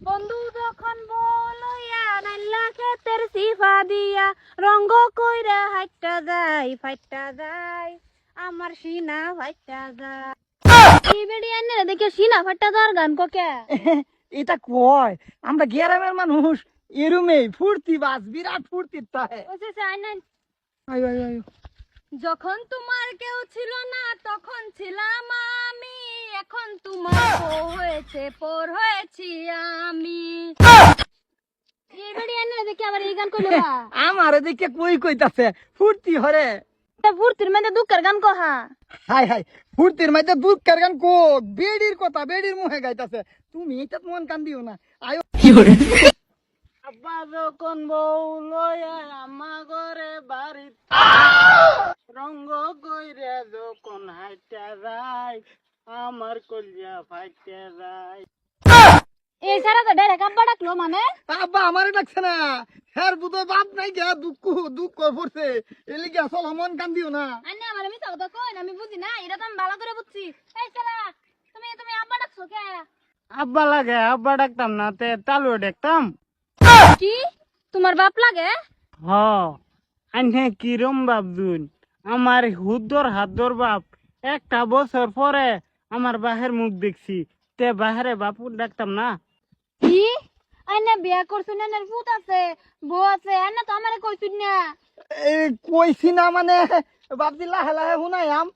বন্ধু যখন বলয়া নাইলা ক্ষেতের সিফা দিয়া রঙ্গ কইরা হাইটা যায় ফাইটা যায় আমার সিনা ফাইটা যায়। এই বেড়ি আনে দেখে সিনা ফাইটা যাওয়ার গান কোকে এটা কয় আমরা গ্রামের মানুষ এরুমেই ফুর্তি বাস বিরাট ফুর্তি তাহে। ওসে চাই না। আয়ো আয়ো আয়ো। যখন তোমার কেউ ছিল না তখন ছিলাম আমি, এখন তোমার বউ হয়েছে পর হয়েছি আমি। এই বেড়ি আনে দেখে আবার এই গান কইলো আমার এদিকে কই কইতাছে ফুর্তি হরে। ফুর্তির মধ্যে দুঃখের গান কহা। হাই হাই ফুর্তির মধ্যে দুঃখের গান কোক বেডির কথা বেডির মুখে গাইতাছে। তুমি এটা মন কান দিও না। আয়ো আব্বা যখন বউ লয়া আমা ঘরে বাড়ি রঙ্গ কইরে যখন হাইটা যায় আমার কলিজা ফাইটা যায়। এই সারা তো ডাইরেক্ট আব্বা ডাকলো মানে আব্বা আমারে ডাকছে না, হ্যার বুধ বাপ নাই গা দুঃখ দুঃখ পড়ছে এলিগে আসল মন কান দিও না। আন্নে আমার মিছা কথা কই না, আমি বুঝি না, এটা তো আমি ভালো করে বুঝছি। এই সারা তুমি তুমি আব্বা ডাকছো কে? আব্বা লাগে আব্বা ডাকতাম না তে তালু ডাকতাম। কি তোমার বাপ লাগে? হ আনে কিরম বাপজুন আমার হুদ্দর হাতর বাপ একটা বছর পরে আমার বাহের মুখ দেখছি তে বাহারে বাপু ডাকতাম না। কি আন্নে বিয়া করছো না? ভূত আছে বউ আছে আন্নে তো আমারে কইছুন না। কইছি না মানে বাপজি লাহে লাহে শুনাইয়াম।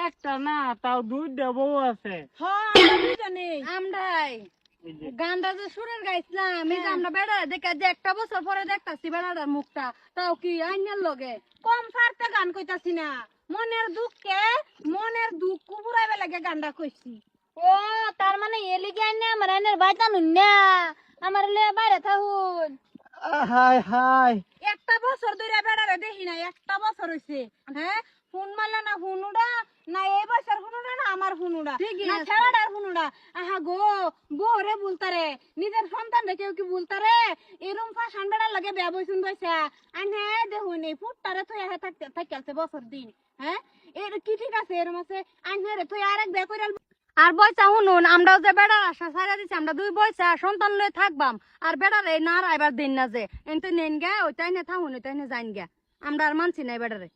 একটা না তাও দুইটা বউ আছে। আমরাই গানটা যে সুরের গাইছিলাম, এই যে আমরা বেড়া দেখা যে একটা বছর পরে দেখতাছি বেড়াটার মুখটা, তাও কি আইনের লগে কম ফারতে গান কইতাছি না। মনের দুঃখ পুরাইবে লাগে গানটা কইছি। ও তার মানে এলিগে আইনে আমার আইনের বাইতানুন না, আমার লে বাইরে থাকুন। হাই হাই একটা বছর ধরে বেড়ারে দেখি না, একটা বছর হইছে। হ্যাঁ ফোন মারলে না ফোন উড়া, না এই বছর ফোন উড়া না আমার ফোন উড়া, না ছেড়াটার ফোন উড়া। আহা গো বউরে বলতারে নিজের সন্তান রে কেউ কি বলতারে এরম ফাঁসান বেড়ার লাগে বেয়া বইছুন বইসা আনে দেখুন এই ফুটটারে থই আহে থাকতে থাকতে বছর দিন। হ্যাঁ এর কি ঠিক আছে এরম আছে আনে রে থই আরেক বেয়া কইরাল। আর বয়সা শুনুন, আমরাও যে বেড়ার আশা ছাড়া দিছি, আমরা দুই বয়সা সন্তান লয়ে থাকবাম আর বেড়ারে না রাইবার দিন না যে এনতে নেন গা ওইটাই না থাকুন ওইটাই না যাইন গা, আমরা আর মানছি না বেড়ারে।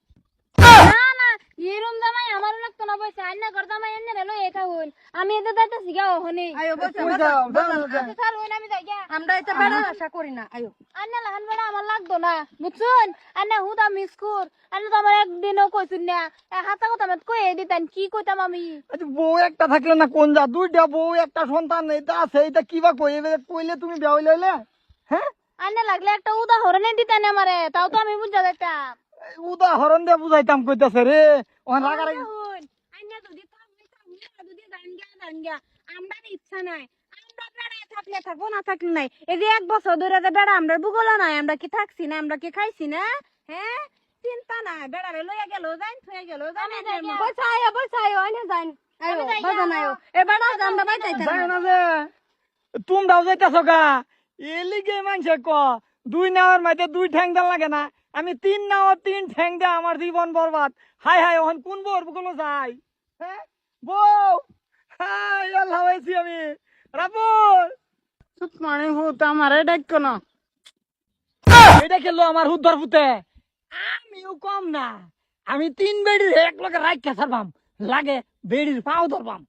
না না এরম জামাই আমার লাগতো না, বয়সা আইনা কর জামাই এনে রে লয়ে থাকুন, আমি এতে যাইতাছি গা ওখানে। আয়ো বয়সা চল ওই আমি যাই গা, আমরা এতে বেড়ার আশা করি না। আয়ো আন্না লাহান বেড়া আমার লাগতো না বুঝছুন, আন্না হুদা মিস কর, আন্না তো আমার একদিনও কইছুন না, হাতা কথা মত কই দিতেন কি কইতাম আমি। বউ একটা থাকলে না কোন যা দুইটা বউ একটা সন্তান এটা আছে এটা কিবা কই কইলে তুমি বিয়া হইলে। হ্যাঁ আন্না লাগলে একটা উদাহরণ দিতেন আমারে, তাও তো আমি বুঝা যাইতাম। উদাহরণ দিয়ে বুঝাইতাম কইতাছে রে ওখানে রাগারাগি। আন্না যদি যদি জান গা আমরা ইচ্ছা নাই, আমরা বেড়ায় থাকলে থাকবো না থাকলে নাই। এই যে এক বছর ধরে যে বেড়া আমরা ভূগোল নাই, আমরা কি থাকছি না, আমরা কি খাইছি না? হ্যাঁ চিন্তা নাই, বেড়ারে লইয়া গেল যাইন থইয়া গেল জান বলছায় আইনা যাইন। আয়ো বাজান আয়ো এ বেড়া আমরা বাইতাইতাম যাই না যে তোমরাও যাইতাছ গা এলিগে মানছে ক দুই নাওয়ার মাঝে দুই ঠ্যাং দেন লাগে না, আমি তিন নাও তিন ঠ্যাং দে আমার জীবন বরবাদ। হাই হাই ওখান কোন বউর কোনো যাই। হ্যাঁ বউ হাই আল্লাহ হয়েছি আমি রাবুল চুপ মানে হুত আমার ডাক্য না এটা খেলো আমার হুদ্দর ফুতে। আমিও কম না, আমি তিন বেড়ির এক লগে রাইখা ছাড়বাম লাগে বেড়ির পাও ধরবাম।